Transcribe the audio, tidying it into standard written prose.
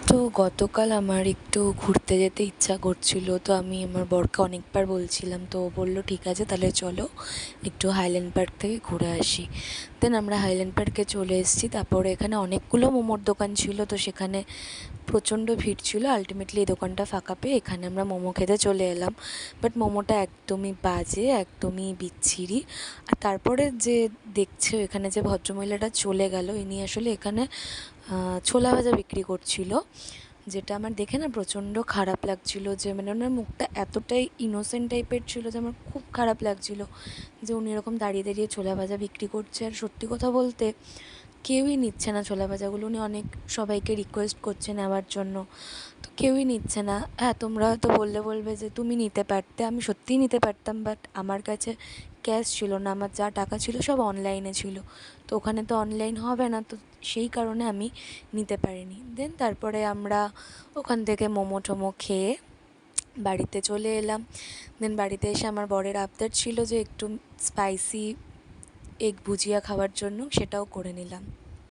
তো গতকাল আমার একটু ঘুরতে যেতে ইচ্ছা করছিল, তো আমি আমার বরকে অনেকবার বলছিলাম, তো ও বললো ঠিক আছে তাহলে চলো একটু হাইল্যান্ড পার্ক থেকে ঘুরে আসি। দেন আমরা হাইল্যান্ড পার্কে চলে এসেছি। তারপরে এখানে অনেকগুলো মোমোর দোকান ছিল, তো সেখানে প্রচণ্ড ভিড় ছিল। আলটিমেটলি এই দোকানটা ফাঁকা পেয়ে এখানে আমরা মোমো খেতে চলে এলাম। বাট মোমোটা একদমই বাজে, একদমই বিচ্ছিরি। আর তারপরে যে দেখছে এখানে যে ভদ্রমহিলাটা চলে গেল, ইনি আসলে এখানে ছোলা ভাজা বিক্রি করছিল, যেটা আমার দেখে না প্রচণ্ড খারাপ লাগছিল। যে মানে ওনার মুখটা এতটাই ইনোসেন্ট টাইপের ছিল যে আমার খুব খারাপ লাগছিল যে উনি এরকম দাঁড়িয়ে দাঁড়িয়ে ছোলা ভাজা বিক্রি করছে। আর সত্যি কথা বলতে কেউই নিচ্ছে না ছোলা ভাজাগুলো। উনি অনেক সবাইকে রিকোয়েস্ট করছে নেওয়ার জন্য, তো কেউই নিচ্ছে না। হ্যাঁ, তোমরা হয়তো বলবে যে তুমি নিতে পারতে, আমি সত্যিই নিতে পারতাম, বাট আমার কাছে ক্যাশ ছিল না। আমার যা টাকা ছিল সব অনলাইনে ছিল, তো ওখানে তো অনলাইন হবে না, তো সেই কারণে আমি নিতে পারিনি। দেন তারপরে আমরা ওখান থেকে মোমো টোমো খেয়ে বাড়িতে চলে এলাম। দেন বাড়িতে এসে আমার বরের আবদার ছিল যে একটু স্পাইসি এগ ভুজিয়া খাওয়ার জন্য, সেটাও করে নিলাম।